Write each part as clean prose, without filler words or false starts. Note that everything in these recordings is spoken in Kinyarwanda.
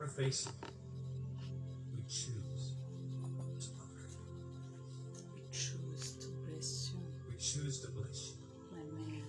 are facing, we choose to honor you. We choose to bless you. We choose to bless you. Amen.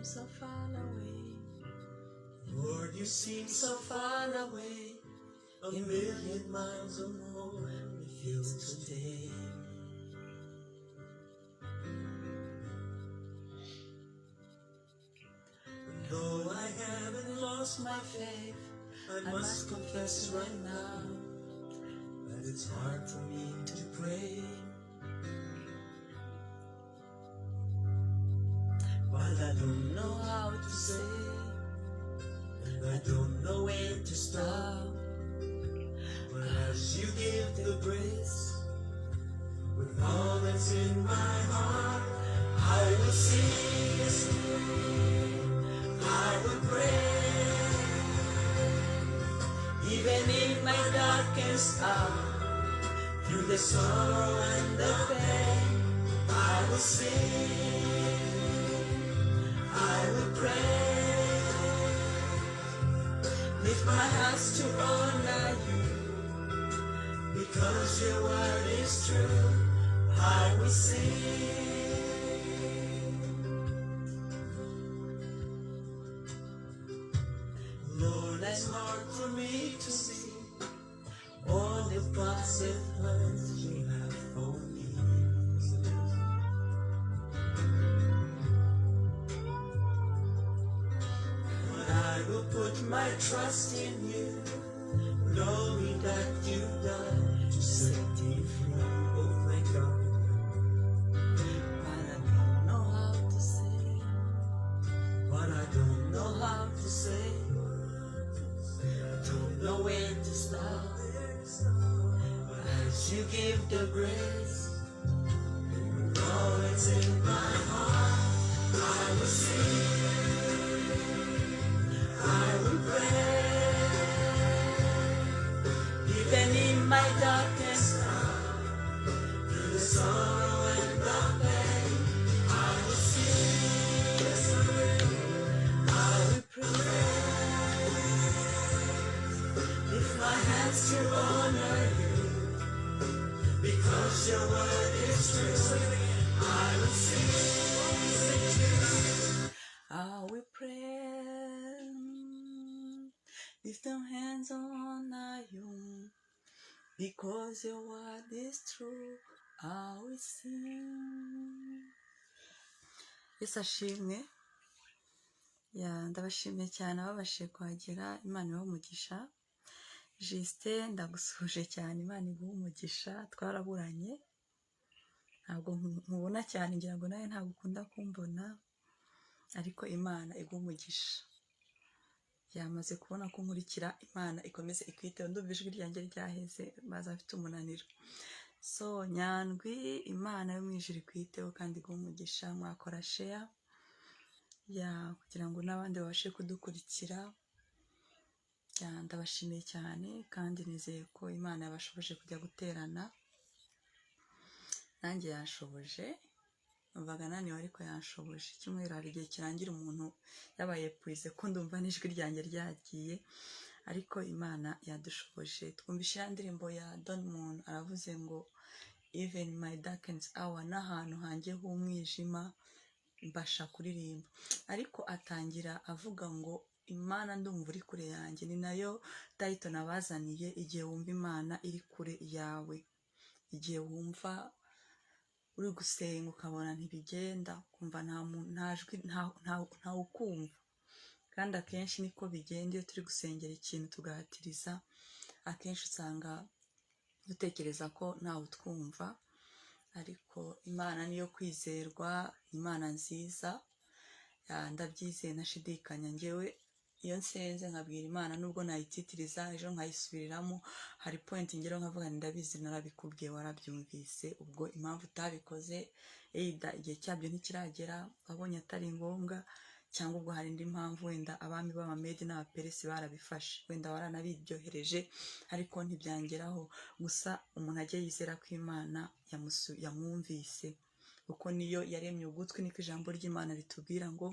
So far away, Lord, you seem so far away, a million miles or more, it feels today. Though I haven't lost my faith, I must confess right now that it's hard for me to pray. But I don't know how to say, and I don't know when to stop. But as you give the grace, with all that's in my heart, I will sing, I will pray. Even in my darkest hour, through the sorrow and the pain, I will sing, I will pray. Lift my hands to honor you, because your word is true. I will sing. Lord, it's hard for me to see all the positive plans you have for me. But I will put my trust in you, knowing that you've done to set me free. Oh my God. but I don't know how to say, But I don't know how to say, don't know when to stop. as you give the grace, all that's in my heart, I will sing, I will pray. Even in my darkest hour, Through the sorrow and the pain, I will sing, yes I will, I will pray. Lift my hands to honor you, because your word is true. I will sing, I will pray. Lift them hands on you, because your word is true. I will sing. Yesu ashimwe. Ndabashimiye cyane ababashije kuhagera. Imana ibahe umugisha. Justin, ndagusuhuje cyane. Imana iguhe umugisha. Twaraburanye, ntabwo nkubona cyane, ngira ngo nawe ntabwo ukunda kumbona, ariko Imana iguhe umugisha. Yamaze kubona ko nkurikira. Imana ikomeze ikwiteho. Ndumva ijwi ryanjye ryaheze, maze afite umunaniro. So Nyandwi, Imana yo mu ijuru ikwiteho kandi iguhe umugisha. Mwakora share kugira ngo n'abandi babashe kudukurikira. Ndabashimiye cyane kandi nizeye ko Imana yabashoboje kujya guterana. Nanjye yanshoboje, numvaga naniwe ariko yanshoboje. Icyumweru hari igihe kirangira umuntu yabaye puize ko ndumva n'ijwi ryanjye ryagiye, ariko Imana yadushoboje. Twumvise ya ndirimbo ya Don Moon, aravuze ngo even my darkest hour, n'ahantu hanjye h'umwijima mbasha kuririmba. Ariko atangira avuga ngo Imana ndumva uri kure yanjye. Ni nayo title nabazaniye, igihe wumva Imana iri kure yawe, igihe wumva uri gusenga ukabona ntibigenda, kumva nta jwi, nta ukumva, kandi akenshi niko bigenda iyo turi gusengera ikintu tugahatiriza, akenshi usanga dutekereza ko ntawe utwumva, ariko Imana niyo kwizerwa, Imana nziza, ndabyizeye ntashidikanya. Njyewe iyo nsenze nkabwira Imana nubwo nayititiriza ejo nkayisubiriramo, hari point ngero nkavuga ndabizi narabikubwiye warabyumvise, ubwo impamvu utabikoze either igihe cyabyo ntikiragera, wabonye atari ngombwa, cyangwa ubwo hari indi mpamvu, wenda abami b'Abamedi n'Abaperesi barabifashe, wenda waranabiryohereje ariko ntibyangeraho. Gusa umuntu ajye yizera ko Imana yamwumvise, kuko niyo yaremye ugutwi, niko ijambo ry'Imana ritubwira ngo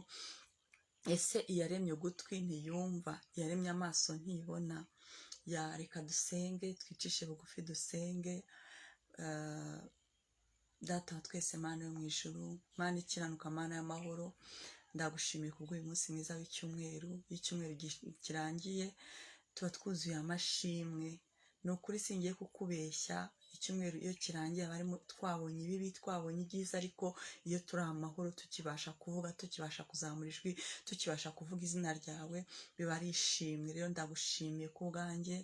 ese iyaremye ugutwi ntiyumva, yaremye amaso ntibona. Reka dusenge, twicishe bugufi dusenge. Data wa twese, Mana yo mu ijuru, Mana ikiranuka, Mana y'amahoro, ndagushimiye kubw'uyu munsi mwiza w'icyumweru, icyumweru kirangiye tuba twuzuye amashimwe. Ni ukuri singiye kukubeshya, icyumweru iyo kirangiye barimo twabonye ibibi, twabonye ibyiza, ariko iyo turi amahoro tukibasha kuvuga, tukibasha kuzamura ijwi, tukibasha kuvuga izina ryawe, biba ari ishimwe. Rero ndagushimiye ku bwanjye,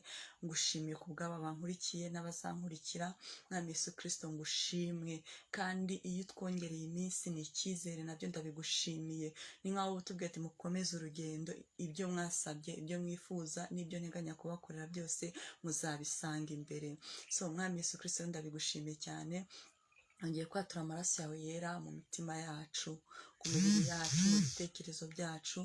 ngushimiye ku bw'aba bankurikiye n'abazankurikira, Mwami Yesu Kristo ngushimwe. Kandi iyo utwongereye iminsi ni icyizere, nabyo ndabigushimiye. Ni nk'aho utubwiye ati mukomeze urugendo, ibyo mwasabye, ibyo mwifuza n'ibyo nteganya kubakorera byose muzabisanga imbere. So Mwami Yesu Kristo ndabigushimiye cyane, ngiye kwatura amaraso yawe yera mu mitima yacu, ku mibiri yacu, mu bitekerezo byacu,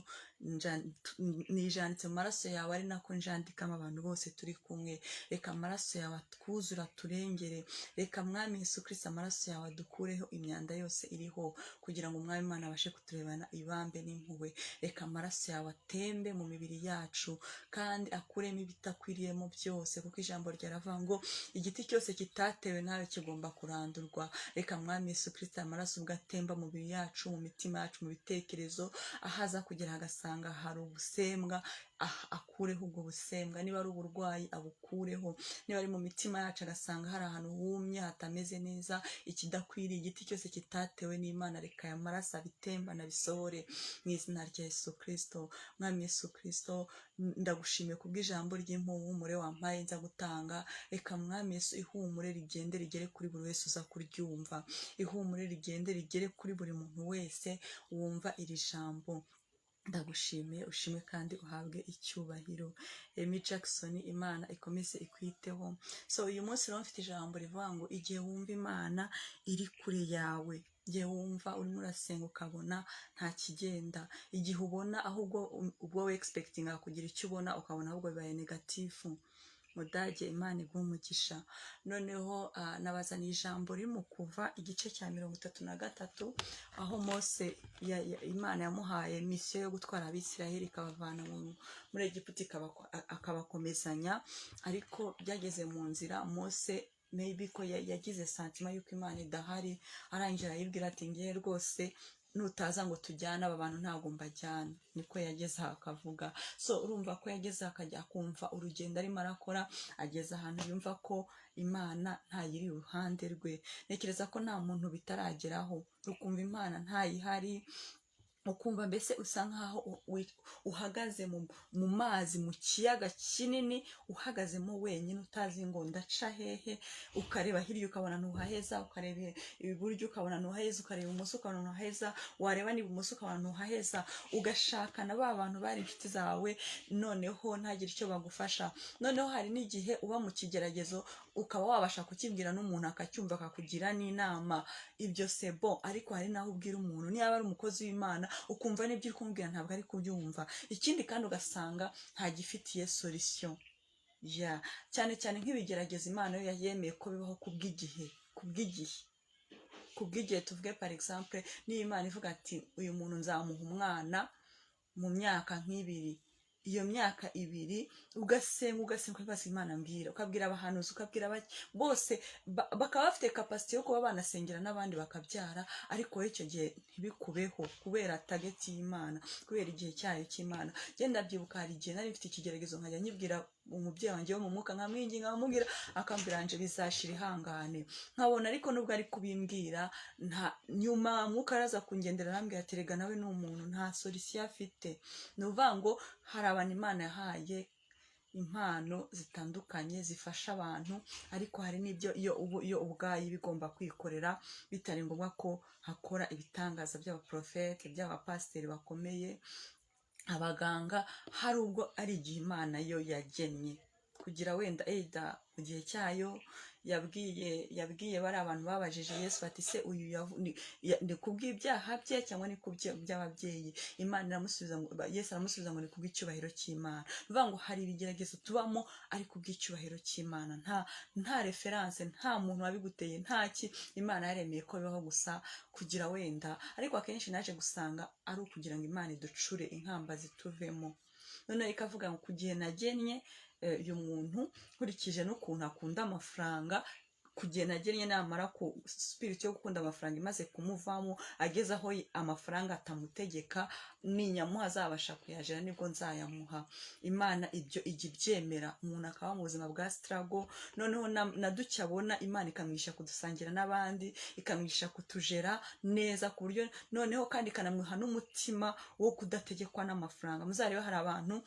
nijanditse mu maraso yawe, ari nako njandikamo abantu bose turi kumwe. Reka amaraso yawe atwuzura turengere, reka Mwami Yesu Kristo amaraso yawe adukureho imyanda yose iriho, kugira ngo Umwami Imana abashe kuturebana ibambe n'impuhwe. Reka amaraso yawe atembe mu mibiri yacu, kandi akuremo ibitakwiriyemo byose, kuko ijambo ryaravuga ngo igiti cyose kitatewe nawe kigomba kurandurwa. Reka Mwami Yesu Kristo amaraso ubwo atemba mu mibiri yacu, mu mitima yacu, mu bitekerezo, ahaza kugera agasanga hari ubusembwa, akureho ubwo busembwa. Niba ari uburwayi abukureho, niba ari mu mitima yacu agasanga hari ahantu humye hatameze neza, ikidakwiriye, igiti cyose kitatewe n'Imana, reka aya maraso abitemba nabisohore mu izina rya Yesu Kristo. Mwami Yesu Kristo, ndagushimiye kubw'ijambo ry'impumure wampaye nza gutanga. Reka Mwami Yesu ihumure rigende rigere kuri buri wese uza kuryumva, ihumure rigende rigere kuri buri muntu wese wumva iri jambo. Ndagushimiye, ushimwe kandi uhabwe icyubahiro. Emi Jackson, Imana ikomeze ikwiteho. So uyu munsi rero mfite ijambo rivuga ngo igihe wumva Imana iri kure yawe, igihe wumva urimo urasenga ukabona nta kigenda, igihe ubona ahubwo ubwo we expectinga kugira icyo ubona ukabona ahubwo bibaye negatifu, Mudage Imana iguha umugisha. Noneho nabazaniye ijambo riri mu Kuva igice cya 33, aho Mose Imana yamuhaye misiyo yo gutwara Abisiraheli ikabavana muri Egiputa akabakomezanya, ariko byageze mu nzira Mose maybe ko yagize santima yuko Imana idahari, arangira ayibwira ati ngiye rwose nutaza ngo tujyane aba bantu ntabwo mbajyana. Niko yageze akavuga. So urumva ko yageze akajya kumva urugendo arimo arakora, ageze ahantu yumva ko Imana ntayiri iruhande rwe. Nekereza ko nta muntu bitarageraho, ukumva Imana ntayihari, ukumva mbese usa nkaho uhagaze mu mazi, mu kiyaga kinini, uhagazemo wenyine utazi ngo ndaca hehe, ukareba hirya ukabona ntuhaheza, ukareba iburyo ukabona ntuhaheza, ukareba ibumoso ukabona ntuhaheza, wareba n'ibumoso ukabona ntuhaheza, ugashakana ba bantu bari inshuti zawe, noneho ntagire icyo bagufasha. Noneho hari n'igihe uba mu kigeragezo ukaba wabasha kukibwira n'umuntu akacyumva akakugira n'inama, ibyo sebo. Ariko hari naho ubwira umuntu, niba ari umukozi w'Imana, ukumva n'ibyo uri kumubwira ntabwo ari kubyumva. Ikindi kandi ugasanga ntagifitiye solution. Cyane cyane nk'ibigeragezo Imana yo yemeye ko bibaho kubw'igihe tuvuge par exemple, niba Imana ivuga ati uyu muntu nzamuha umwana mu myaka nk'ibiri, iyo myaka 2 ugasenga ukabaza Imana mbwira, ukabwira abahanuzi, ukabwira bose bakaba bafite capacity yo kuba banasengera n'abandi bakabyara, ariko icyo gihe ntibikubeho kubera target y'Imana, kubera igihe cyayo cy'Imana. Genda byibuka hari igihe nari mfite ikigeragezo nkajya nyibwira umubyeyi wanjye wo mu mwuka nkamwinginga nkamubwira akambwira anje bizashira ihangane, nkabona ariko nubwo ari kubimbwira nyuma mwuka araza kungendera arambwira ati rega nawe ni umuntu nta solution afite. Ni ukuvuga ngo hari abantu Imana yahaye impano zitandukanye zifasha abantu, ariko hari n'ibyo iyo ubwayo bigomba kwikorera bitari ngombwa ko hakora ibitangaza by'abaprofete by'abapasiteri bakomeye, abaganga. Hari ubwo ari igihe Imana yo yagennye kugira wenda mu gihe cyayo yabwiye bari abantu babajije Yesu bati se uyu ni kubw'ibyaha bye cyangwa ni by'ababyeyi? Imana iramusubiza ngo Yesu aramusubiza ngo ni kubw'icyubahiro cy'Imana. Bivuga ngo hari ibigeragezo tubamo ari kubw'icyubahiro cy'Imana, nta reference, nta muntu wabiguteye, ntaki. Imana yaremeye ko bibaho gusa kugira wenda, ariko akenshi naje gusanga ari ukugira ngo Imana iducure inkamba zituvemo. Noneho ikavuga ngo ku gihe nagennye uyu muntu nkurikije n'ukuntu akunda amafaranga, kugiye nagennye namara ku spirit yo gukunda amafaranga imaze kumuvamo, ageze aho amafaranga atamutegeka, ninyamuha azabasha kuyajera nibwo nzayamuha. Imana ibyo ijya ibyemera, umuntu akaba mu buzima bwa struggle, noneho na duke abona Imana ikamwisha kudusangira n'abandi, ikamwisha kutujera neza ku buryo noneho kandi ikanamuha n'umutima wo kudategekwa n'amafaranga. Muzarebe hari abantu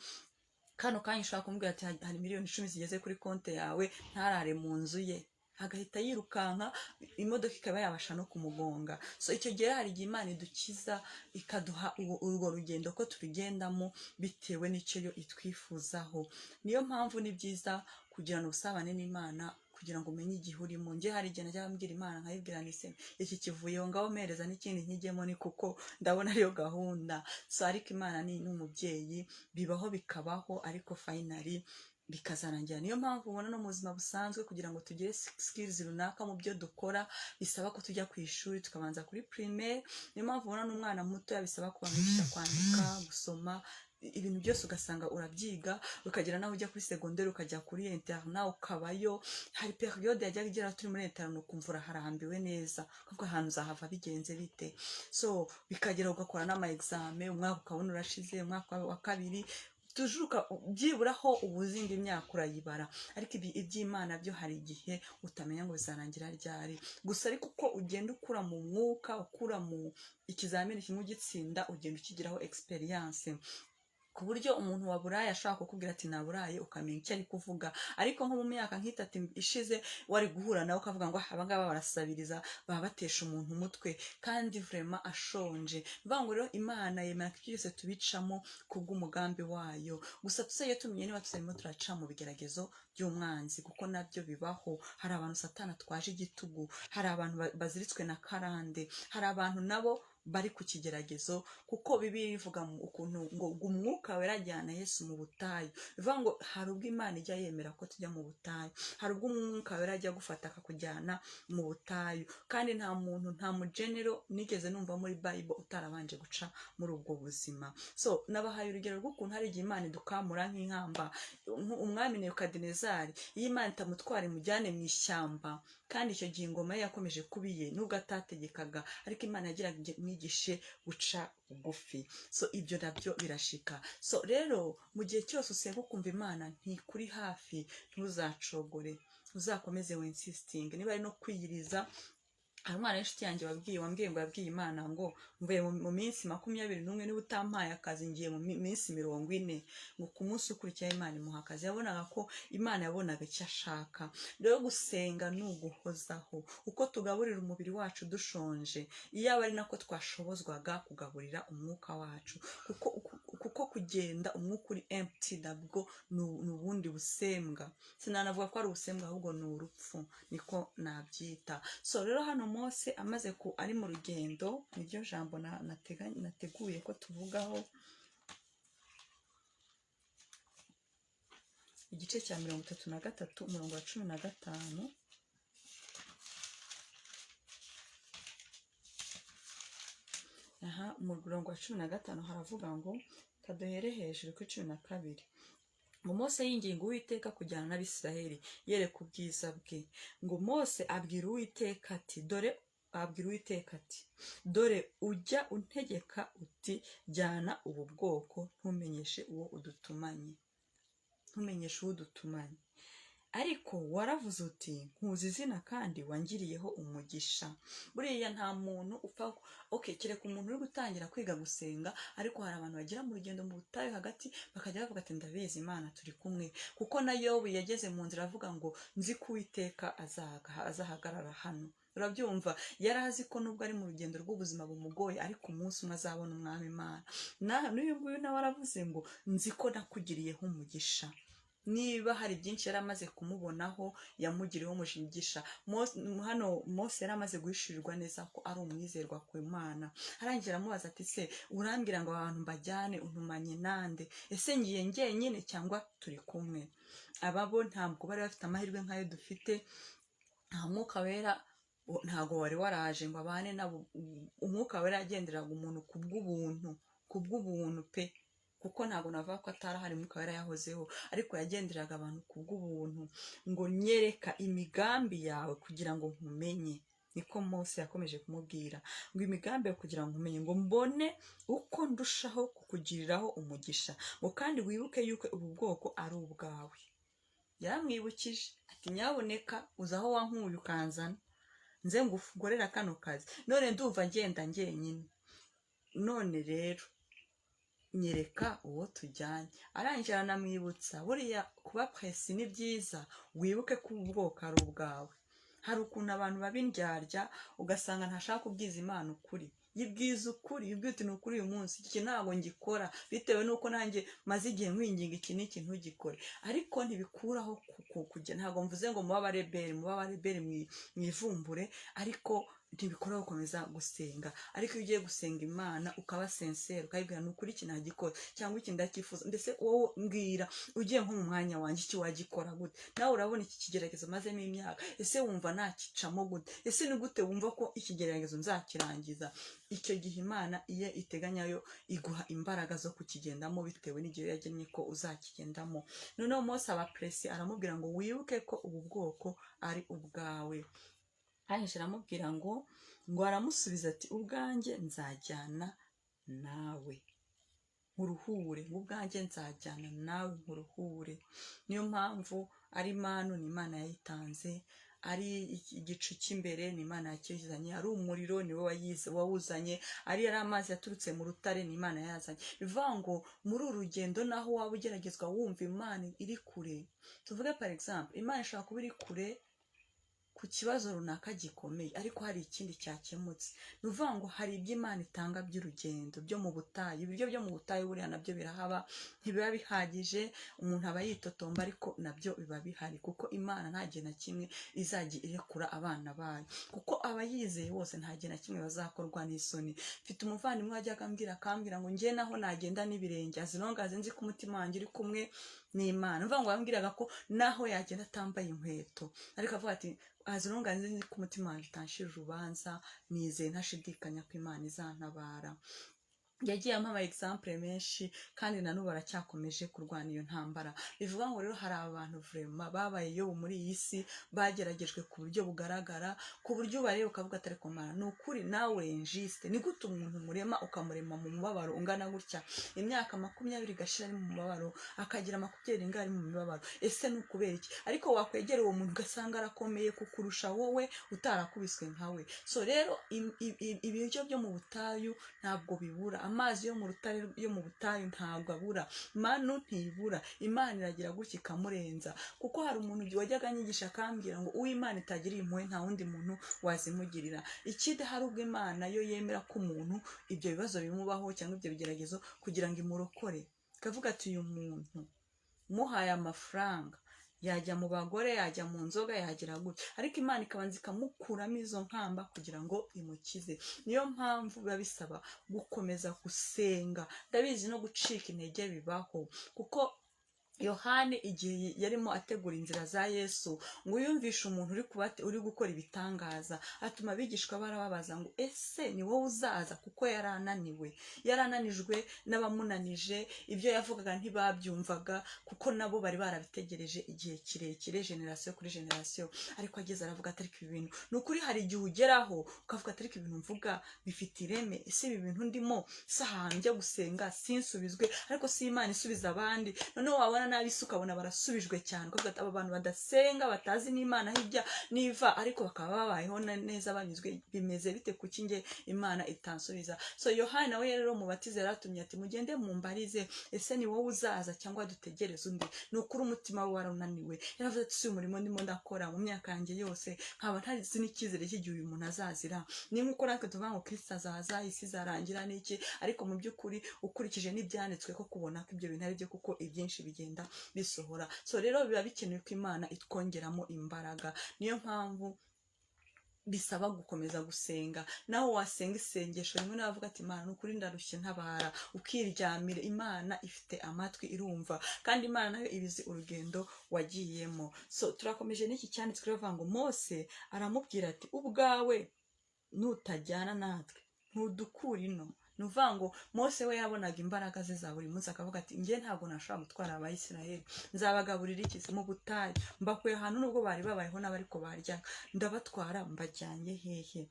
kano kanya ushobora kumubwira ati hari miliyoni 10 zigeze kuri konti yawe, ntarare mu nzu ye, agahita yirukanka, imodoka ikaba yabasha no kumugonga. So icyo gihe hari igihe Imana idukiza ikaduha urwo rugendo ko turugendamo bitewe n'icyo yo itwifuzaho. Niyo mpamvu ni byiza kugirana ubusabane n'Imana kugira ngo umenye igihe urimo. Nje hari igihe najya mbwira Imana nkayibwira nti se iki kivuyeho ngaho mpereza n'ikindi nkigemo, ni kuko ndabona ariyo gahunda. So ariko Imana ni n'umubyeyi, bibaho bikabaho, ariko finally bikazarangira. Niyo mpamvu ubona no mu buzima busanzwe kugira ngo tugire skills runaka mu byo dukora bisaba ko tujya ku ishuri tukabanza kuri primaire. Niyo mpamvu ubona n'umwana muto yabisaba kubangisha kwandika, gusoma, ibintu byose ugasanga urabyiga, ukagera naho ujya kuri secondaire, ukajya kuri internat ukabayo. Hari periode yajya igera turi muri internat ukumva uraharambiwe neza, kuko ahantu uzahava bigenze bite. So bikagera ugakora n'ama examen, umwaka ukabona urashize, umwaka wa kabiri tujuka byiburaho ubuzinga imyaka urayibara. Ariko iby'Imana byo hari igihe utamenya ngo bizarangira ryari. Gusa ariko uko ugenda ukura mu mwuka, ukura mu ikizamini kimwe ugitsinda, ugenda ukigiraho experience, ku buryo umuntu waburaye ashaka kukubwira ati naburaye ukamenya icyo ari kuvuga. Ariko nko mu myaka nk'itatu ishize wari guhura nawe ukavuga ngo abangaba barasabiriza, baba batesha umuntu umutwe kandi vraiment ashonje. Bivuga ngo rero Imana yemera ko byose tubicamo kubw'umugambi wayo. Gusa tusaye tumenye niba tuzarimo turaca mu bigeragezo by'umwanzi, kuko nabyo bibaho. Hari abantu Satana twaje igitugu, hari abantu baziritswe na karande, hari abantu nabo bari ku kigeragezo, kuko Bibiliya ivuga ukuntu ngo umwuka wera ajyana Yesu mu butayu. Bivuga ngo hari ubwo Imana ijya yemera ko tujya mu butayu, hari ubwo umwuka wera ajya gufata akakujyana mu butayu. Kandi nta muntu, nta mugenero nigeze numva muri Bible utarabanje guca muri ubwo buzima. So nabahaye urugero rw'ukuntu hari igihe Imana idukamura nk'inkamba. Umwami Nebukadinezari, iyo Imana itamutwara imujyane mu ishyamba, kandi icyo gihe ingoma ye yakomeje kubiye nubwo atategekaga, ariko Imana yagiraga mwigishe guca bugufi. So ibyo nabyo birashika. So rero mu gihe cyose usenga ukumva Imana ntikuri hafi, ntuzacogore, uzakomeze insisting. Niba ari no kwiyiriza, hari umwana w'inshuti yanjye wambwiye ngo yabwiye Imana ngo mvuye mu minsi 21 niba utampaye akazi ngiye mu minsi 40, ngo ku munsi ukurikiye Imana imuha akazi. Yabonaga ko Imana yabonaga icyo ashaka. Rero gusenga ni uguhozaho. Uko tugaburira umubiri wacu dushonje, iyaba ari nako twashobozwaga kugaburira umwuka wacu, kuko kugenda umwuka uri empty nabwo ni ubundi busembwa. Sinanavuga ko ari ubusembwa, ahubwo ni urupfu, niko nabyita. So rero hano Mose amaze ari mu rugendo, niryo jambo nateguye ko tuvugaho. Igice cya 33 umurongo wa 15. Mu murongo wa 15 haravuga ngo kaduhere hejuru ku 12. Ngo Mose yinginga Uwiteka kujyana n'Abisiraheli yereka ubwiza bwe. Ngo Mose abwira Uwiteka ati dore ujya untegeka uti jyana ubu bwoko ntumenyeshe uwo udutumanye. ntumenyeshe uwo dutumanye, ariko waravuze uti nkuzi izina kandi wangiriyeho umugisha. Buriya nta muntu upfa kereka umuntu uri gutangira kwiga gusenga, ariko hari abantu bagera mu rugendo mu butayu hagati bakajya bavuga ati ndabizi Imana turi kumwe, kuko na Yobu yageze mu nzira avuga ngo nzi ko Uwiteka azahagarara hano. Urabyumva, yari azi ko nubwo ari mu rugendo rw'ubuzima bumugoye, ariko umunsi umwe azabona umwami Imana. N'uyu nguyu nawe aravuze ngo nzi ko nakugiriyeho umugisha. Niba hari byinshi yari amaze kumubonaho, yamugiriyeho umugisha. Hano Mose yari amaze guhishurirwa neza ko ari umwizerwa ku Imana. Arangira amubaza ati se urambwira ngo abantu mbajyane, untumanye nande? Ese ngiye njyenyine cyangwa turi kumwe? Aba bo ntabwo bari bafite amahirwe nk'ayo dufite. Nta mwuka wera, ntabwo wari waraje ngo abane nabo. Umwuka wera yagenderaga umuntu kubw'ubuntu pe, kuko ntabwo navuga ko atarahari, umwuka wera yahozeho, ariko yagenderaga abantu kubw'ubuntu. Ngo nyereka imigambi yawe kugira ngo nkumenye, niko Mose yakomeje kumubwira, ngo imigambi yawe kugira ngo nkumenye, ngo mbone uko ndushaho kukugiriraho umugisha, ngo kandi wibuke yuko ubu bwoko ari ubwawe. Yaramwibukije ati nyaboneka uza aho wankuye ukanzana, nze ngugorera kano kazi, none ndumva ngenda njyenyine, none rero nyereka uwo tujyanye. Arangira anamwibutsa buriya kuba presi ni byiza, wibuke ko ubu bwoko ari ubwawe. Hari ukuntu abantu babindyarya ugasanga ntashaka kubwiza Imana ukuri, yibwiza ukuri, yibwiza uti ni ukuri uyu munsi iki ntabwo ngikora, bitewe n'uko nanjye maze igihe nkwinginga iki n'iki ntugikore, ariko ntibikuraho kujya. Ntabwo mvuze ngo muba abareberi mwivumbure, ariko ntibikora gukomeza gusenga. Ariko iyo ugiye gusenga Imana ukaba sincere, ukayibwira ni ukuri iki nagikora cyangwa iki ndacyifuza, ndetse wowe mbwira ugiye nko mu mwanya wanjye iki wagikora gute? Nawe urabona iki kigeragezo mazemo imyaka, ese wumva nakicamo gute? Ese ni gute wumva ko ikigeragezo nzakirangiza? Icyo gihe Imana iyo iteganyayo iguha imbaraga zo kukigendamo bitewe n'igihe yagennye ko uzakigendamo. Noneho Mose aba presi, aramubwira ngo wibuke ko ubu bwoko ari ubwawe. Hanyuma aramubwira ngo aramusubiza ati ubwanjye nzajyana nawe nkuruhure, ubwanjye nzajyana nawe nkuruhure. Niyo mpamvu ari manu ni Imana yayitanze, ari igicu cy'imbere ni Imana yakizanye, ari umuriro ni wowe wawuzanye, ari amazi yaturutse mu rutare ni Imana yazanye. Bivuga ngo muri uru rugendo naho waba ugeragezwa wumva Imana iri kure, tuvuge par exemple Imana ishobora kuba iri kure ku kibazo runaka gikomeye, ariko hari ikindi cyakemutse. Ni ukuvuga ngo hari ibyo Imana itanga by'urugendo byo mu butayu. Ibiryo byo mu butayu buriya nabyo birahaba, ntibiba bihagije, umuntu aba yitotomba, ariko nabyo biba bihari, kuko Imana nta gihe na kimwe izajya irekura abana bayo, kuko abayizeye bose nta gihe na kimwe bazakorwa n'isoni. Mfite umuvandimwe wajyaga akambwira ngo njye naho nagenda n'ibirenge, azinongaze nzi ko umutima wanjye uri kumwe n'Imana. Mvuga ngo bambwiraga ko naho yagenda atambaye inkweto, ariko avuga ati azirunganze nzi ko umutima wanjye utanshira urubanza, nizeye ntashidikanya ko Imana izantabara. Yagiye ampa example menshi, kandi na n'ubu baracyakomeje kurwana iyo ntambara. Bivuga ngo rero hari abantu vraiment babaye Yobu muri iyi si, bageragejwe ku buryo bugaragara, ku buryo ubareba ukavuga atari komana ni ukuri nawe injiste. Ni gute umuntu murema ukamurema mu mubabaro ungana gutya, imyaka 20 igashira ari mu mubabaro, akagira 20 ingari mu mubabaro? Ese ni ukubera iki? Ariko wakwegera uwo muntu ugasanga arakomeye kukurusha wowe utarakubiswe nkawe. So rero ibiryo byo mu butayu ntabwo bibura, amazi yo mu rutare yo mu butayu ntabwo abura, manu ntibura. Imana iragira gutya ikamurenza, kuko hari umuntu wajyaga anyigisha akambwira ngo uw'Imana itagiriye impuhwe nta wundi muntu wazimugirira. Ikindi hari ubwo Imana yo yemera ko umuntu ibyo bibazo bimubaho cyangwa ibyo bigeragezo kugira ngo imurokore, ikavuga ati uyu muntu muhaye amafaranga yajya mu bagore, yajya mu nzoga, yagira gutya, ariko Imana ikabanza ikamukuramo izo nkamba kugira ngo imukize. Niyo mpamvu biba bisaba gukomeza gusenga. Ndabizi no gucika intege bibaho, kuko Yohani igihe yarimo ategura inzira za Yesu, ngo yumvishe umuntu uri gukora ibitangaza, atuma abigishwa barababaza ngo ese ni wowe uzaza? Kuko yarananijwe n'abamunanije, ibyo yavugaga ntibabyumvaga, kuko nabo bari barabitegereje igihe kirekire, generasiyo kuri generasiyo. Ariko ageze aravuga ati ariko ibi bintu ni ukuri, hari igihe ugeraho ukavuga ati ariko ibintu mvuga bifite ireme, ese ibi bintu ndimo si ahantu njya gusenga sinsubizwe, ariko si Imana isubiza abandi. Noneho wabona nabi isi ukabona barasubijwe cyane, ukavuga ati aba bantu badasenga batazi n'Imana hirya niva, ariko bakaba babayeho neza banyuzwe, bimeze bite kuki nge Imana itansubiza? So Yohana nawe rero mubatize yaratumye ati mugende mumbarize, ese ni wowe uzaza cyangwa dutegereze undi? Ni ukuri umutima we warananiwe, yaravuze ati si umurimo ndimo ndakora mu myaka yanjye yose nkaba ntazi n'icyizere cy'igihe uyu muntu azazira. Ni nk'uko natwe tuvuga ngo Kristo azaza, isi izarangira n'iki, ariko mu by'ukuri ukurikije n'ibyanditswe ko kubona ko ibyo bintu ari byo, kuko ibyinshi bigenda bisohora. So rero biba bikenewe ko Imana itwongeramo imbaraga, niyo mpamvu bisaba gukomeza gusenga. Naho wasenga isengesho rimwe navuga ati Imana nukuri ndarushye ntabara, ukiryamira, Imana ifite amatwi irumva, kandi Imana nayo ibizi urugendo wagiyemo. So turakomeje n'iki cyanditswe bavuga ngo Mose aramubwira ati ubwawe nutajyana natwe ntudukura ino. Nuvuga ngo Mose we yabonaga imbaraga ze za buri munsi, akavuga ati njye ntabwo nashobora gutwara Abayisiraheli, nzabagaburira iki mu butayu, mbakuye ahantu nubwo bari babayeho n'abariko barya, ndabatwara mbajyanye hehe?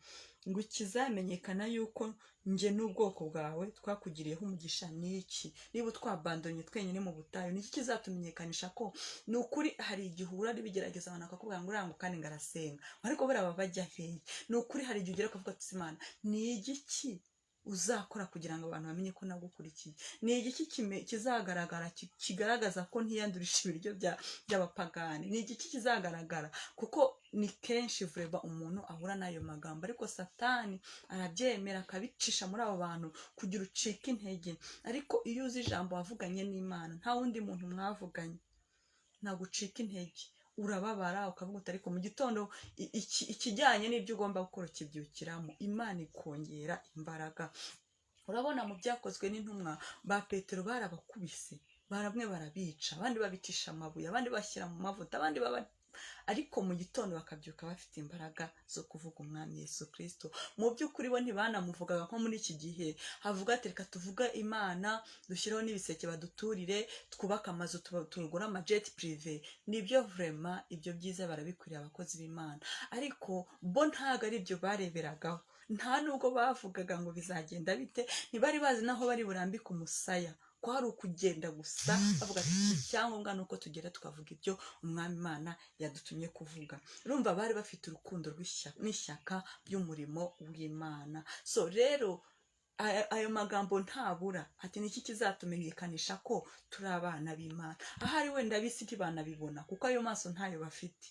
Ngo ikizamenyekana yuko njye n'ubwoko bwawe twakugiriyeho umugisha niki, niba twabandonye twenyine mu butayu, niki kizatumenyekanisha ko ni ukuri? Hari igihe uhura bigerageza abantu bakakubwira ngo urango kandi ngarasenga, ariko buriya bajya hehe? Ni ukuri hari igihe ugera ukavuga ati Imana ni igiki uzakora kugira ngo abantu bamenye ko nagukurikiye? Ni igiki kizagaragara kigaragaza ko ntiyandurisha ibiryo by'abapagani? Ni igiki kizagaragara? Kuko ni kenshi vreba umuntu ahura n'ayo magambo, ariko Satani arabyemera akabicisha muri abo bantu kugira ucika intege. Ariko iyo uzi ijambo wavuganye n'Imana, nta wundi muntu mwavuganye, ntabwo ucika intege, urababara ukavuga uti ariko mu gitondo ikijyanye n'ibyo ugomba gukora kibyukiramo, Imana ikongera imbaraga. Urabona mu byakozwe n'intumwa ba Petero barabakubise, baramwe barabica, abandi babicisha amabuye, abandi bashyira mu mavuta, abandi ariko mu gitondo bakabyuka bafite imbaraga zo kuvuga Umwami Yesu Kristo. Mu by'ukuri bo ntibanamuvugaga nko muri iki gihe havuga ati reka tuvuga Imana, dushyireho n'ibiseke baduturire, twubake amazu, tugura amajet privé. Nibyo vraiment ibyo byiza barabikwiriye abakozi b'Imana, ariko bo ntago ari ibyo bareberagaho, nta nubwo bavugaga ngo bizagenda bite, ntibari bazi naho bari burambike umusaya, ko hari ukugenda gusa bavuga ati icyangombwa nuko tugera tukavuga ibyo Umwami Imana yadutumye kuvuga. Urumva bari bafite urukundo n'ishyaka by'umurimo w'Imana. So rero ayo magambo ntabura, ati niki kizatumenyekanisha ko turi abana b'Imana? Ahari wenda bisi ntibanabibona kuko ayo maso ntayo bafite,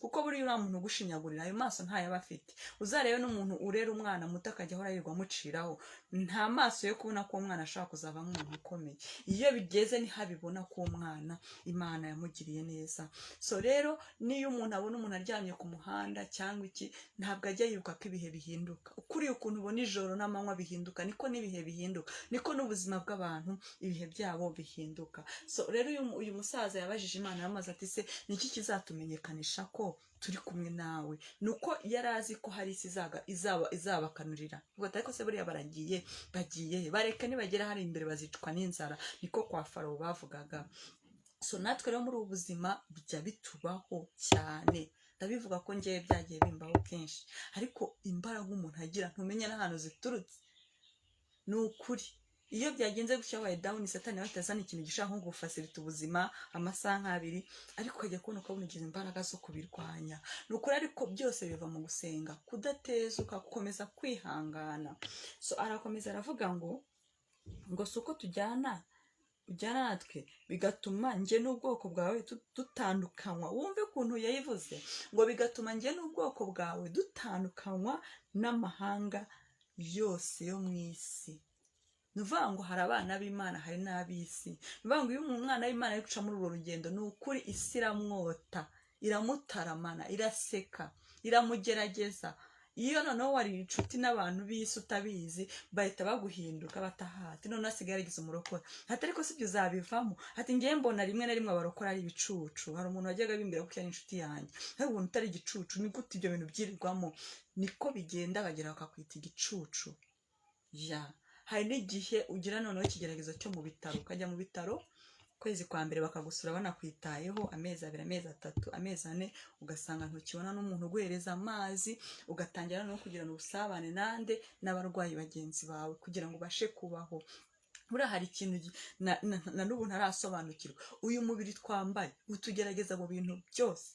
kuko buri uriya muntu ugushinyagurira ayo maso ntayo aba afite. Uzarebe n'umuntu urera umwana muto akajya ahora yirirwa amuciraho, nta maso yo kubona ko umwana ashaka kuzavamo umuntu ukomeye. Iyo bigeze ntihabibona ko umwana Imana yamugiriye neza. So rero niyo umuntu abona umuntu aryamye ku muhanda cyangwa iki, ntabwo ajya yibuka ko ibihe bihinduka. Ukuriye ukuntu ubona ijoro n'amanywa bihinduka, niko n'ibihe bihinduka, niko n'ubuzima bw'abantu ibihe byabo bihinduka. So rero uyu musaza yabajije Imana yamaze ati se niki kizatumenyekanisha ko turi kumwe nawe? Nuko yari azi ko hari isi izabakanurira. Ubwo ariko se buriya bagiye bareke nibagera hari imbere bazicwa n'inzara, niko kwa Farawo bavugaga. So natwe rero muri ubu buzima bijya bitubaho cyane, ndabivuga ko ngewe byagiye bimbaho kenshi, ariko imbaraga umuntu agira ntumenya n'ahantu ziturutse. Ni ukuri iyo byagenze gutya wabaye down, Satani batazana ikintu gishaka nko gufasirita ubuzima amasaha nk'abiri, ariko ukajya kubona ukabona ugize imbaraga zo kubirwanya. Ni ukuri, ariko byose biva mu gusenga, kudatezuka, gukomeza kwihangana. So arakomeza aravuga ngo si uko ujyana natwe bigatuma njye n'ubwoko bwawe dutandukanywa. Wumve ukuntu yayivuze ngo bigatuma njye n'ubwoko bwawe dutandukanywa n'amahanga yose yo mu isi. Nuvuga ngo hari abana b'Imana hari n'ab'isi. Nuvuga ngo iyo umwana w'Imana ari guca muri urwo rugendo, ni ukuri isi iramwota, iramutaramana, iraseka, iramugerageza. Iyo noneho wari inshuti n'abantu b'isi utabizi, bahita baguhinduka batahati none asigaye yarigize umurokore. Ati ariko sibyo uzabivamo? Ati ngiye mbona rimwe na rimwe abarokora ari ibicucu. Hari umuntu wajyaga bimbwira ko ari inshuti yanjye, ariko umuntu utari igicucu, ni gute ibyo bintu byirirwamo? Niko bigenda, bagera bakakwita igicucu. Hari n'igihe ugira noneho ikigeragezo cyo mu bitaro, ukajya mu bitaro kwezi kwa mbere bakagusura banakwitayeho, amezi 2, amezi 3, amezi 4, ugasanga ntukibona n'umuntu uguhereza amazi, ugatangira no kugirana ubusabane n'abarwayi bagenzi bawe kugira ngo ubashe kubaho. buriya hari ikintu na n'ubu ntarasobanukirwa. Uyu mubiri twambaye utugerageza mu bintu byose,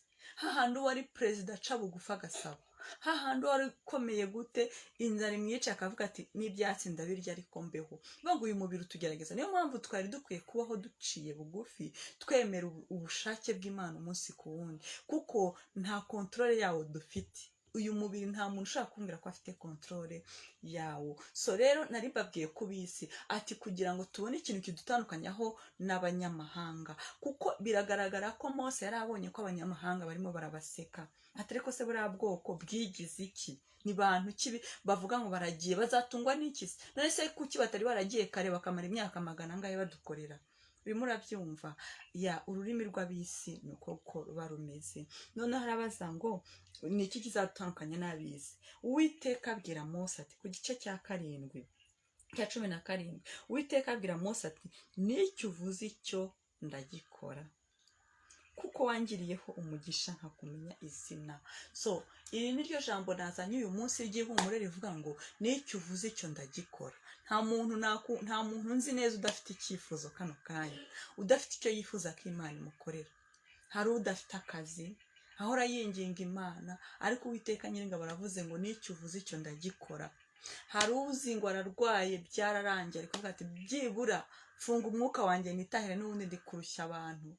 hahandi uwari perezida aca bugufi agasaba, hahandi wari ukomeye gute inzara imwica akavuga ati n'ibyatsi ndabirya ariko mbeho. Ngo uyu mubiri utugerageza, niyo mpamvu twari dukwiye kubaho duciye bugufi, twemera ubushake bw'Imana umunsi ku wundi, kuko nta kontrole yawo dufite. Uyu mubiri nta muntu ushaka kumbwira ko afite kontrole yawo. So rero nari mbabwiye ku bisi ati kugira ngo tubone ikintu kidutandukanyaho n'abanyamahanga, kuko biragaragara ko Mose yari abonye ko abanyamahanga barimo barabaseka, atari ko se buriya bwoko bwigize iki, ni bantu kibi bavuga ngo baragiye bazatungwa n'iki se? None se kuki batari baragiye kare bakamara imyaka magana angahe badukorera? Urimo urabyumva? Ya, ururimi rw'abisi ni uko ruba rumeze. Noneho harabaza ngo ni iki kizatandukanya n'abisi? Uwiteka abwira Mose ati ku gice cya 17, Uwiteka abwira Mose ati n'icyo uvuze icyo ndagikora, kuko wangiriyeho umugisha nkakumenya izina. So iri ni ryo jambo nazanye uyu munsi ry'ihumure rivuga ngo n'icyo uvuze icyo ndagikora. Nta muntu nzi neza udafite icyifuzo kano kanya, udafite icyo yifuza ko Imana imukorera. Hari udafite akazi ahora yinginga Imana, ariko Uwiteka Nyiringabo baravuze ngo n'icyo uvuze icyo ndagikora. Hari uzi ngo ararwaye byararangiye ariko avuga ati byibura funga umwuka wanjye nitahire n'ubundi ndi kurushya abantu.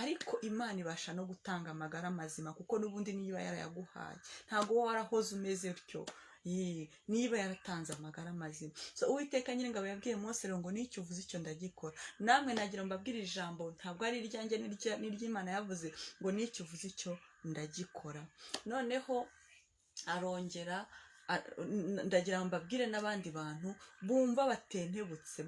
Ariko Imana ibasha no gutanga amagara mazima, kuko n'ubundi niba yarayaguhaye ntabwo wowe warahoze umeze utyo, niba yaratanze amagara mazima. So Uwiteka Nyiringabo yabwiye Mose ngo n'icyo uvuze icyo ndagikora. Namwe nagira mbabwire ijambo ntabwo ari iryanjye n'iry'Imana yavuze ngo n'icyo uvuze icyo ndagikora. Noneho arongera ndagira ngo mbabwire n'abandi bantu bumva batentebutse.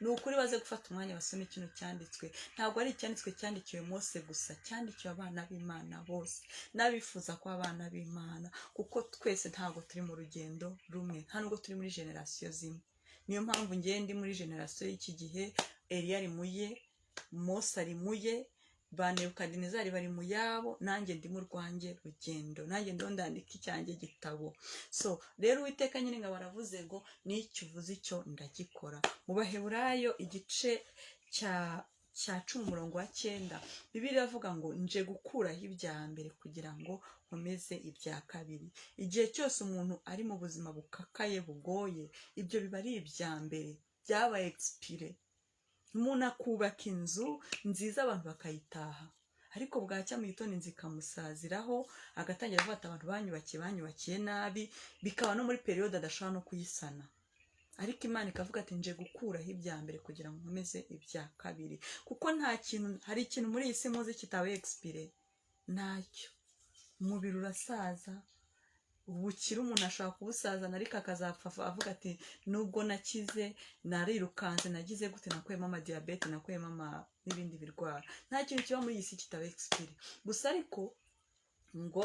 Ni ukuri baze gufata umwanya basome kino cyanditswe. Ntabwo ari icyanditswe cyandikiwe Mose gusa, cyandikiwe abana b'Imana bose n'abifuza ko abana b'Imana, kuko twese ntabwo turi mu rugendo rumwe, nta nubwo turi muri generasiyo zimwe. Niyo mpamvu ngiye ndi muri generasiyo y'iki gihe, Eliya ari muye, Mose ari muye, ba Nebukadinezari bari mu yabo, nanjye ndi mu rwanjye rugendo, nanjye ndandika icyanjye gitabo. So rero Uwiteka Nyiringabo baravuze ngo n'icyo uvuze icyo ndagikora. Mu Baheburayo igice cya 10:9 Bibiliya iravuga ngo nje gukuraho ibya mbere kugira ngo nkomeze ibya kabiri. Igihe cyose umuntu ari mu buzima bukakaye bugoye, ibyo biba ari ibya mbere byabaye expire. Umuntu akubaka inzu nziza abantu bakayitaha, ariko bwacya mu gitondo inzu ikamusaziraho, agatangira gufata abantu banyubakiye nabi, bikaba no muri periode adashobora no kuyisana. Ariko Imana ikavuga ati nje gukuraho ibya mbere kugira ngo nkomeze ibya kabiri, kuko hari ikintu muri iyi si muzi kitawe expire, ntacyo. Umubiri urasaza, ubukire umuntu ashobora kubusazana ariko akazapfa avuga ati nubwo nakize narirukanze nagize gute, nakuyemo amadiyabete, nakuyemo n'ibindi birwara. Nta kintu kiba muri iyi si kitaba expire. Gusa ariko ngo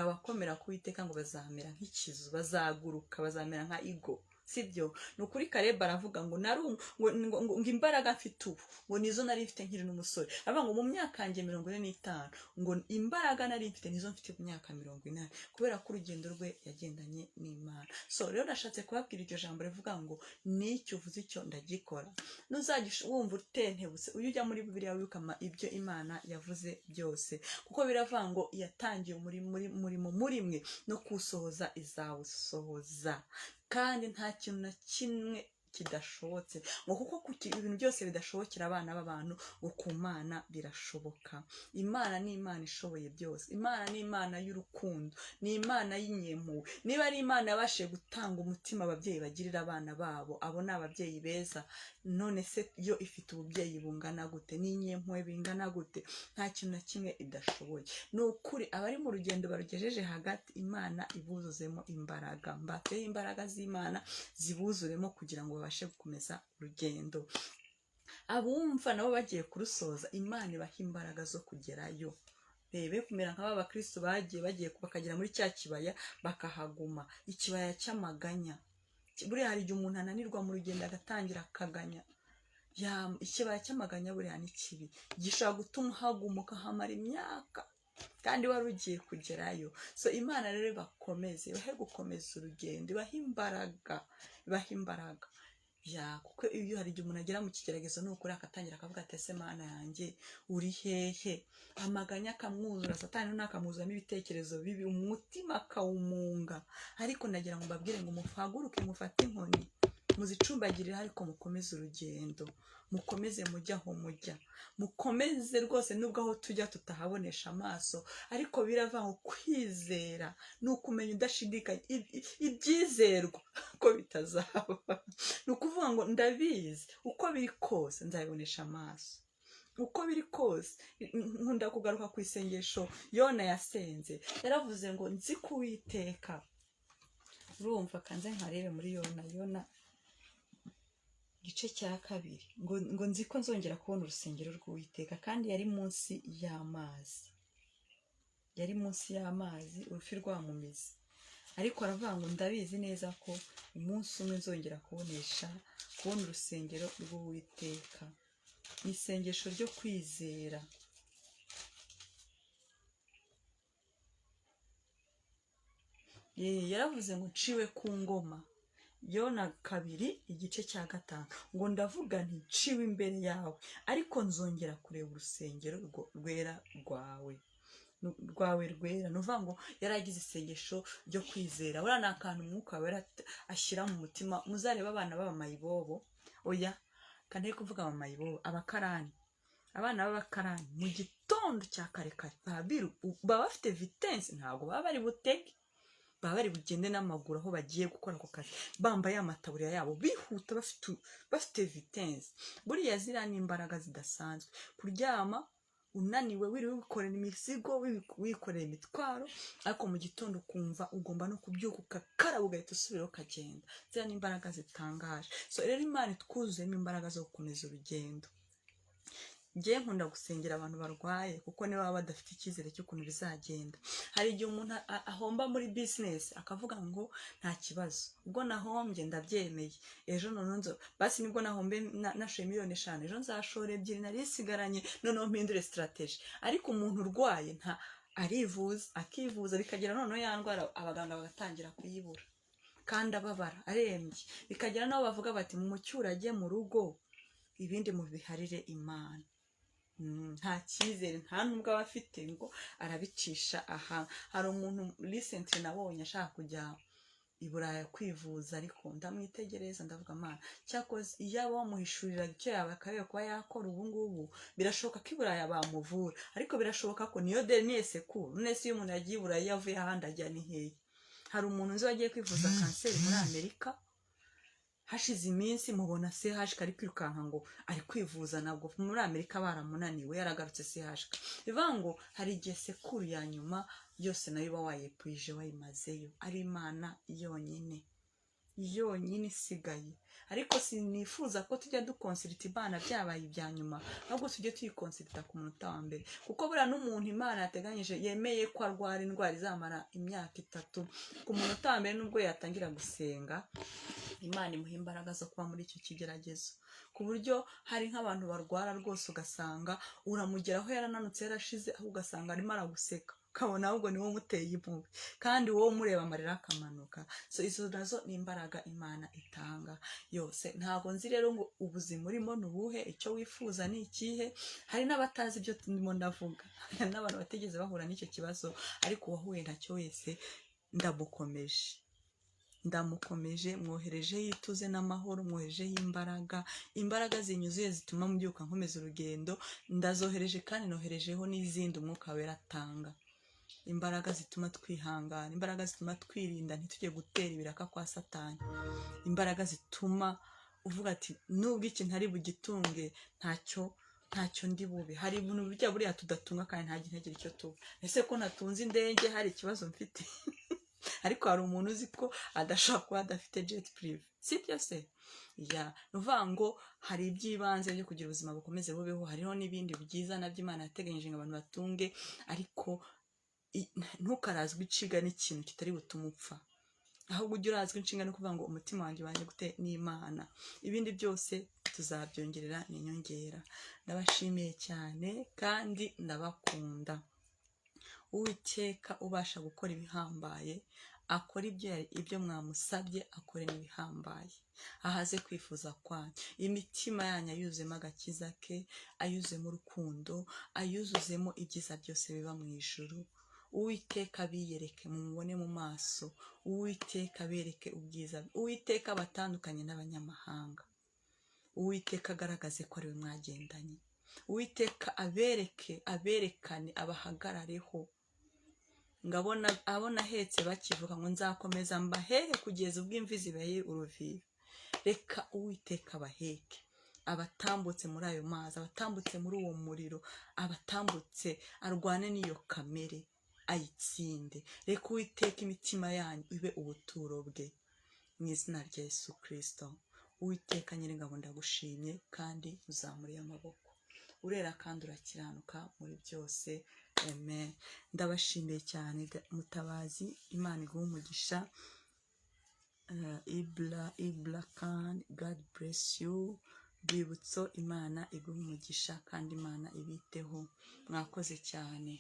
abakomera ku Uwiteka ngo bazamera nk'ikizu, bazaguruka, bazamera nka igo. Sibyo? Ni ukuri Kaleba aravuga ngo ngo imbaraga mfite ubu ngo nizo nari mfite nkiri n'umusore. Aravuga ngo mu myaka yanjye 45 ngo imbaraga nari mfite nizo mfite ku myaka 40, kubera ko urugendo rwe yagendanye n'Imana. So rero nashatse kubabwira iryo jambo rivuga ngo n'icyo uvuze icyo ndagikora. Nuzajya wumva utentebutse, ujya muri Bibiliya wibuka ibyo Imana yavuze byose, kuko biravuga ngo yatangiye umurimo muri mwe no kusohoza izawusohoza, kandi nta kintu na kimwe kidashobotse. Ngo kuko ibintu byose bidashobokera abana b'abantu, ngo ku Mana birashoboka. Imana ni Imana ishoboye byose. Imana ni Imana y'urukundo, ni Imana y'inyempuhwe. Niba ari Imana yabashije gutanga umutima ababyeyi bagirira abana babo, abo ni ababyeyi beza, none se yo ifite ububyeyi bungana gute, n'inyempuhwe bingana gute? Nta kintu na kimwe idashoboye. Ni ukuri abari mu rugendo barugejeje hagati, Imana ibuzuzemo imbaraga, mbateho imbaraga z'Imana zibuzuremo kugira ngo babashe gukomeza urugendo. Abumva nabo bagiye kurusoza, Imana ibaha imbaraga zo kugerayo. Be kumera nk'aba bakristo bagiye bakagera muri cya kibaya bakahaguma, ikibaya cy'amaganya. Buriya hari igihe umuntu ananirwa mu rugendo agatangira akaganya. Ikibaya cy'amaganya buriya ni kibi, gishobora gutuma uhaguma ukahamara imyaka kandi wari ugiye kugerayo. So Imana rero bakomeze, bahe gukomeza urugendo, ibaha imbaraga. kuko iyo hari igihe umuntu agera mu kigeragezo n'ukuri akatangira akavuga ati ese Mana yanjye uri hehe, amaganya akamwuzura, satani nakamuzamo ibitekerezo bibi, umutima akawumunga. Ariko ndagira ngo mbabwire ngo muhaguruke mufate inkoni muzicumbagirire, ariko mukomeze urugendo, mukomeze mujya aho mujya, mukomeze rwose nubwo aho tujya tutahabonesha amaso, ariko birava ngo kwizera ni ukumenya udashidikanya ibyizerwa ko bitazaba. Ni ukuvuga ngo ndabizi uko biri kose nzabibonesha amaso, uko biri kose. Nkunda kugaruka ku isengesho Yona yasenze, yaravuze ngo nzi ko Uwiteka, urumva kanze nkarebe muri Yona igice cya 2 ngo nzi ko nzongera kubona urusengero rw'Uwiteka, kandi yari munsi y'amazi urufi rwamumize. Ariko aravuga ngo ndabizi neza ko umunsi umwe nzongera kubona urusengero rw'Uwiteka. Ni isengesho ryo kwizera. Yaravuze ngo nciwe ku ngoma. Yona 2 igice cya 5 ngo ndavuga nti nciwe imbere yawe, ariko nzongera kureba urusengero rwera rwawe rwera. Nuvuga ngo yaragize isengesho ryo kwizera. Buriya ni akantu umwuka wera ashyira mu mutima. Muzareba abana b'abamayibobo, oya kandi kuvuga abamayibobo, abana b'abakarani mu gitondo cya kare baba bafite vitesse, ntabwo baba bari butege, baba bari bugende n'amaguru aho bagiye gukora ako kazi, bambaye amataburiya yabo bihuta, bafite vitesse. Buriya ziriya ni imbaraga zidasanzwe. Kuryama unaniwe wiriwe wikorera imizigo, wikorera imitwaro, ariko mu gitondo ukumva ugomba no kubyuka ugakaraba ugahita usubiraho ukagenda. Ziriya ni imbaraga zitangaje. So rero Imana itwuzuyemo imbaraga zo gukomeza urugendo. Ngiye nkunda gusengera abantu barwaye, kuko niba baba badafite icyizere cy'ukuntu bizagenda. Hari igihe umuntu ahomba muri business akavuga ngo nta kibazo, ubwo nahombye ndabyemeye, ejo basi nibwo nahombe nashoye $5,000,000, ejo nzashora 2 narisigaranye, noneho mpindure strategy. Ariko umuntu urwaye akivuza bikagera noneho ya ndwara abaganga bagatangira kuyibura, kandi ababara arembye, bikagera naho bavuga bati mu mucyurage mu rugo, ibindi mubiharire Imana. Nta cyizere, nta nubwo aba afite ngo arabicisha aha. Hari umuntu recently nabonye ashaka kujya i Buraya kwivuza, ariko ndamwitegereza ndavuga Mana, cyakoze iyaba wamuhishuriraga icyo yaba akabiye kuba yakora ubu ngubu, birashoboka ko i Buraya bamuvura. Ariko birashoboka ko niyo dernier secours, nese iyo umuntu yagiye i Buraya yavuye ahandi ajya ni hehe. Hari umuntu nzi wagiye kwivuza kanseri muri Amerika, hashize iminsi mubona CH kari kwirukanka ngo ari kwivuza, nabwo muri Amerika baramunaniwe, yaragarutse CH. Bivuga ngo hari igihe sekuru ya nyuma yose nayo iba wayepwije, wayimazeyo. Ari Imana yonyine isigaye. Ariko sinifuza ko tujya dukonsulta Imana byabaye ibya nyuma, ahubwo tujye tuyikonsulta ku munota wa mbere. Kuko buriya n'umuntu Imana yateganyije yemeye ko arwara indwara izamara imyaka 3, ku munota wa mbere nubwo yatangira gusenga, Imana imuha imbaraga zo kuba muri icyo kigeragezo. Ku buryo hari nk'abantu barwara rwose ugasanga uramugeraho yarananutse yarashize, aho ugasanga arimo araguseka, ukabona ahubwo ni wowe umuteye impuhwe, kandi wowe umureba amarira akamanuka. So izo nazo ni imbaraga Imana itanga yose. Ntabwo nzi rero ngo ubuzima urimo nubuhe, icyo wifuza ni ikihe. Hari n'abatazi ibyo ndimo ndavuga, hari n'abantu batigeze bahura n'icyo kibazo, ariko uwahuye nacyo wese ndamukomeje, mwoherejeho ituze n'amahoro, mwoherejeho imbaraga zinyuzuye zituma mubyuka nkomeza urugendo. Ndazohereje kandi noherejeho n'izindi umwuka wera atanga, imbaraga zituma twihangana, imbaraga zituma twirinda ntitujye gutera ibiraka kwa Satani, imbaraga zituma uvuga ati nubwo iki ntari bugitunge ntacyo ndi bube. Hari ibintu bijya buriya tudatunga kandi ntagire icyo tuba. Ese ko natunze indege hari ikibazo mfite? Ariko hari umuntu uzi ko adashobora kuba adafite jet privé, si byo se? Nuvuga ngo hari iby'ibanze byo kugira ubuzima bukomeze bubeho, hariho n'ibindi byiza nabyo Imana yateganyije ngo abantu batunge. Ariko ntukarazwe inshinga n'ikintu kitari butume upfa, ahubwo ujye urazwa inshinga no kuvuga ngo umutima wanjye ubanye gute n'Imana, ibindi byose tuzabyongerera n'inyongera. Ndabashimiye cyane kandi ndabakunda. Uwiteka ubasha gukora ibihambaye akore ibyo mwamusabye, akore n'ibihambaye, ahaze kwifuza kwanyu, imitima yanyu ayuzemo agakiza ke, ayuzemo urukundo, ayuzuzemo ibyiza byose biba mu ijuru. Uwiteka abiyereke, mumubone mu maso, Uwiteka abereke ubwiza, Uwiteka abatandukanye n'abanyamahanga, Uwiteka agaragaze ko ari we mwagendanye, Uwiteka aberekane, abahagarareho. Ngabona abona ahetse bakivuga ngo nzakomeza mbahehe kugeza ubwo imvi zibaye uruvivi. Reka Uwiteka abaheke, abatambutse muri ayo mazi, abatambutse muri uwo muriro, abatambutse arwane n'iyo kamere ayitsinde. Reka Uwiteka imitima yanyu ibe ubuturo bwe, mu izina rya Yesu Kristo. Uwiteka Nyiringabo ndagushimye kandi uzamuriye amaboko, urera kandi urakiranuka muri byose. Amen. Ndabashimiye cyane Mutabazi, Imana iguhe umugisha. Ibla kandi God bless you. Rwibutso, Imana iguhe umugisha kandi Imana ibiteho. Mwakoze cyane.